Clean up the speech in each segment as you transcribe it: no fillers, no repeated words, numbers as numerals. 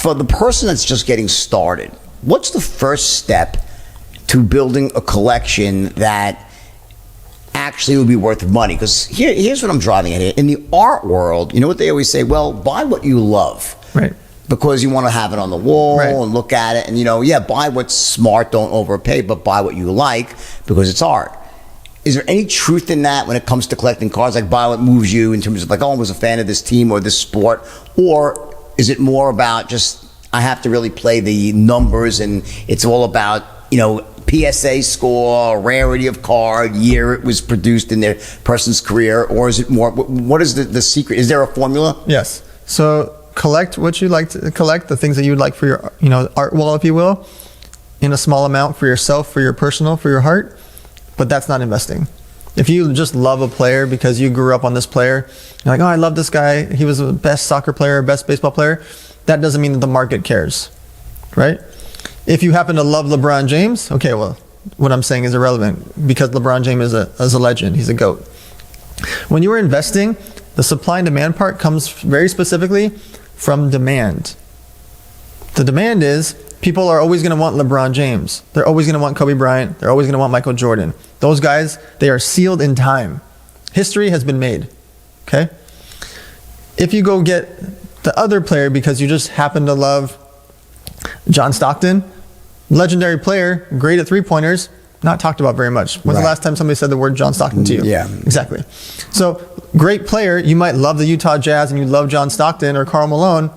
for the person that's just getting started, what's the first step to building a collection that actually would be worth money? Because here's what I'm driving at here. In the art world, you know what they always say? Well, buy what you love. Right. Because you want to have it on the wall Right. and look at it. And, buy what's smart, don't overpay, but buy what you like because it's art. Is there any truth in that when it comes to collecting cards? Like, buy what moves you in terms of like, oh, I was a fan of this team or this sport? Or is it more about just, I have to really play the numbers and it's all about, PSA score, rarity of card, year it was produced in their person's career? Or is it more, what is the secret? Is there a formula? Yes. So collect what you like to collect, the things that you would like for your, art wall, if you will, in a small amount for yourself, for your personal, for your heart. But that's not investing. If you just love a player because you grew up on this player, you're like, oh, I love this guy, he was the best soccer player, best baseball player, that doesn't mean that the market cares, right? If you happen to love LeBron James, okay, well, what I'm saying is irrelevant because LeBron James is a legend. He's a GOAT. When you are investing, the supply and demand part comes very specifically from demand. The demand is people are always going to want LeBron James. They're always going to want Kobe Bryant. They're always going to want Michael Jordan. Those guys, they are sealed in time. History has been made, okay? If you go get the other player because you just happen to love John Stockton, legendary player, great at three-pointers, not talked about very much. When's the last time somebody said the word John Stockton to you? Yeah. Exactly. So, great player, you might love the Utah Jazz and you love John Stockton or Karl Malone,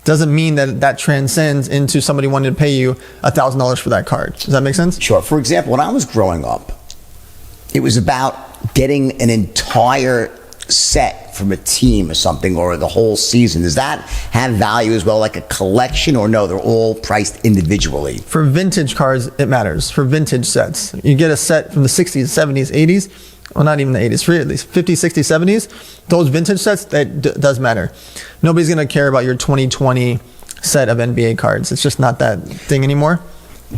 doesn't mean that transcends into somebody wanting to pay you $1,000 for that card. Does that make sense? Sure. For example, when I was growing up, it was about getting an entire set from a team or something, or the whole season. Does that have value as well, like a collection, or no, they're all priced individually? For vintage cards, it matters. For vintage sets, you get a set from the 60s, 70s, 80s, well, not even the 80s, for at least 50s, 60s, 70s, those vintage sets, that does matter. Nobody's going to care about your 2020 set of NBA cards. It's just not that thing anymore.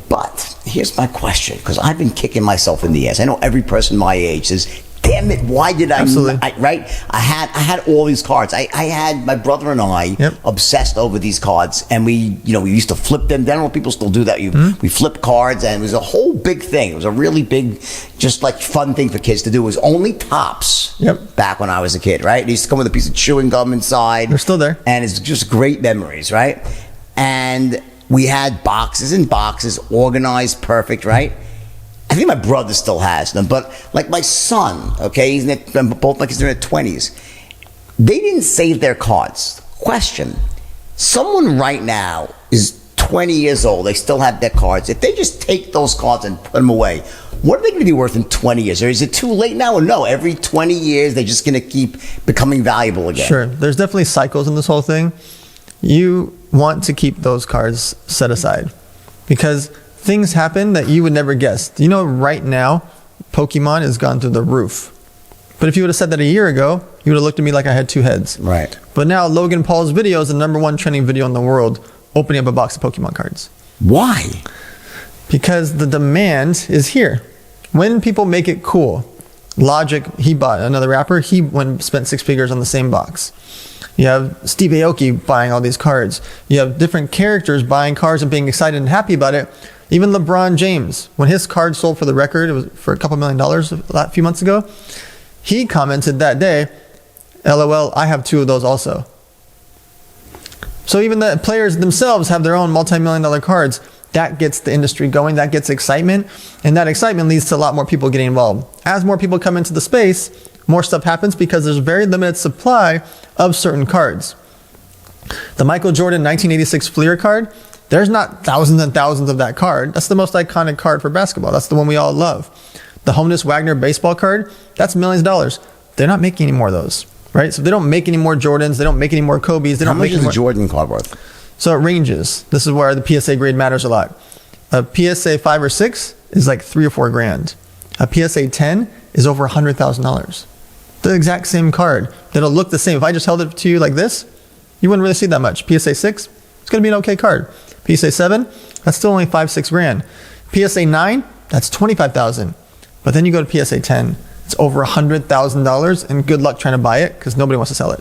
But here's my question, because I've been kicking myself in the ass. I know every person my age says, damn it, why did I? Absolutely. Right? I had all these cards. I had my brother and I obsessed over these cards, and we used to flip them. I don't know if people still do that. We flip cards, and it was a whole big thing. It was a really big, just like fun thing for kids to do. It was only Tops back when I was a kid, right? It used to come with a piece of chewing gum inside. They're still there. And it's just great memories, right? And we had boxes and boxes, organized, perfect, right? I think my brother still has them, but like my son, okay, both my kids are in their 20s. They didn't save their cards. Question: someone right now is 20 years old, they still have their cards. If they just take those cards and put them away, what are they going to be worth in 20 years? Or is it too late now? Or no, every 20 years they're just going to keep becoming valuable again? Sure, there's definitely cycles in this whole thing. You want to keep those cards set aside because things happen that you would never guess. Right now, Pokemon has gone through the roof. But if you would have said that a year ago, you would have looked at me like I had two heads. Right. But now Logan Paul's video is the #1 trending video in the world, opening up a box of Pokemon cards. Why? Because the demand is here. When people make it cool, Logic, he bought another rapper, he went and spent 6 figures on the same box. You have Steve Aoki buying all these cards. You have different characters buying cards and being excited and happy about it. Even LeBron James, when his card sold for the record, it was for a couple $1 million a few months ago, he commented that day, LOL, I have 2 of those also. So even the players themselves have their own multi-million-dollar cards. That gets the industry going, that gets excitement, and that excitement leads to a lot more people getting involved. As more people come into the space, more stuff happens because there's very limited supply of certain cards. The Michael Jordan 1986 Fleer card, there's not thousands and thousands of that card. That's the most iconic card for basketball. That's the one we all love. The Honus Wagner baseball card, that's millions of dollars. They're not making any more of those, right? So they don't make any more Jordans. They don't make any more Kobes. They don't make any more. How much is a Jordan card worth? So it ranges. This is where the PSA grade matters a lot. A PSA 5 or 6 is like $3 or $4 grand. A PSA 10 is over $100,000. The exact same card. That'll look the same. If I just held it to you like this, you wouldn't really see that much. PSA 6, it's going to be an okay card. PSA 7, that's still only $5, $6 grand. PSA 9, that's $25,000. But then you go to PSA 10, it's over $100,000, and good luck trying to buy it because nobody wants to sell it.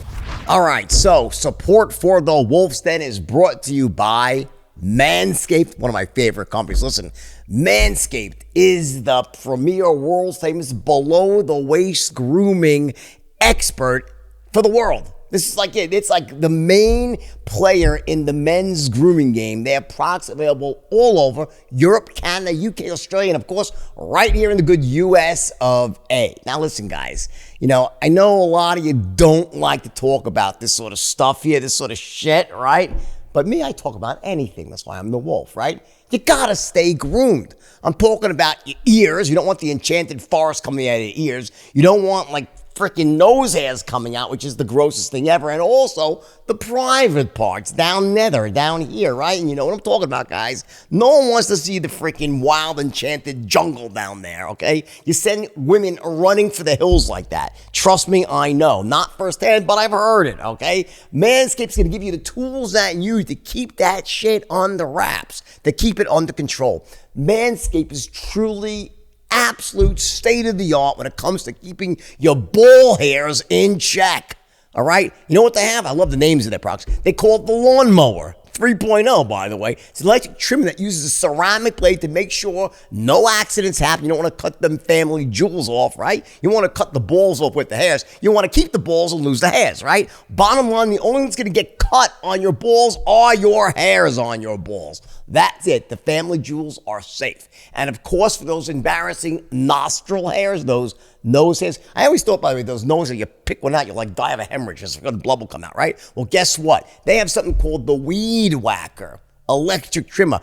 All right, so support for the Wolf's Den is brought to you by Manscaped, one of my favorite companies. Listen, Manscaped is the premier, world famous, below the waist grooming expert for the world. This is like it. It's like the main player in the men's grooming game. They have products available all over Europe, Canada, UK, Australia, and of course, right here in the good US of A. Now listen, guys, I know a lot of you don't like to talk about this sort of stuff here, this sort of shit, right? But me, I talk about anything. That's why I'm the wolf, right? You gotta stay groomed. I'm talking about your ears. You don't want the enchanted forest coming out of your ears. You don't want freaking nose hairs coming out, which is the grossest thing ever. And also the private parts down here, right? And you know what I'm talking about, guys. No one wants to see the freaking wild enchanted jungle down there, okay? You send women running for the hills like that. Trust me, I know. Not firsthand, but I've heard it, okay? Manscaped's gonna give you the tools that you need to keep that shit under wraps, to keep it under control. Manscaped is truly absolute state of the art when it comes to keeping your ball hairs in check. All right? You know what they have? I love the names of their products. They call it the Lawnmower 3.0, by the way. It's an electric trimmer that uses a ceramic blade to make sure no accidents happen. You don't want to cut them family jewels off, right? You want to cut the balls off with the hairs. You want to keep the balls and lose the hairs, right? Bottom line, the only thing that's going to get cut on your balls are your hairs on your balls. That's it. The family jewels are safe. And of course, for those embarrassing nostril hairs, those nose hairs, I always thought, by the way, those nose hairs, you pick one out, you'll die of a hemorrhage. Just the blood will come out, right? Well, guess what? They have something called the Weed Whacker electric trimmer.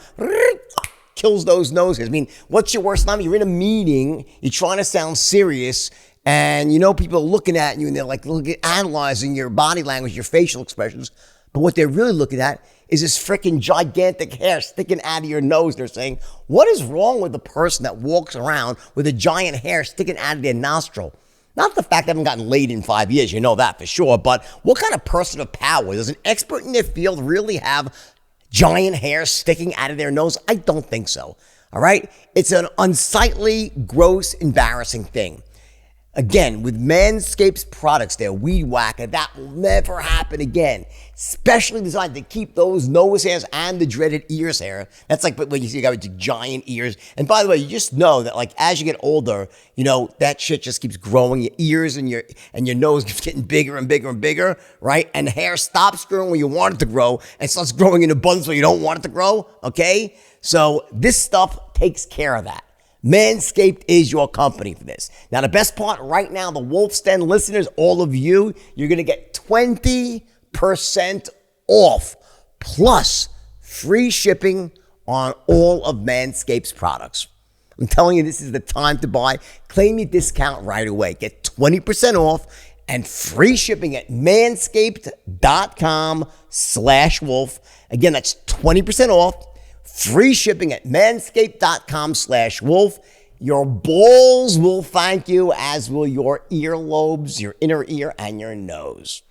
Kills those nose hairs. I mean, what's your worst nightmare? You're in a meeting, you're trying to sound serious, and people are looking at you and they're analyzing your body language, your facial expressions. But what they're really looking at is this freaking gigantic hair sticking out of your nose. They're saying, what is wrong with the person that walks around with a giant hair sticking out of their nostril? Not the fact they haven't gotten laid in 5 years, you know that for sure, but what kind of person of power? Does an expert in their field really have giant hair sticking out of their nose? I don't think so, all right? It's an unsightly, gross, embarrassing thing. Again, with Manscaped's products, their Weed Whacker, that will never happen again. Specially designed to keep those nose hairs and the dreaded ears hair. That's like when you see a guy with giant ears. And by the way, you just know that as you get older, that shit just keeps growing. Your ears and your nose keeps getting bigger and bigger and bigger, right? And the hair stops growing when you want it to grow and starts growing in abundance when you don't want it to grow, okay? So this stuff takes care of that. Manscaped is your company for this. Now, the best part right now, the Wolf's Den listeners, all of you, you're going to get 20% off plus free shipping on all of Manscaped's products. I'm telling you, this is the time to buy. Claim your discount right away. Get 20% off and free shipping at manscaped.com/wolf. Again, that's 20% off. Free shipping at manscaped.com/wolf. Your balls will thank you, as will your earlobes, your inner ear, and your nose.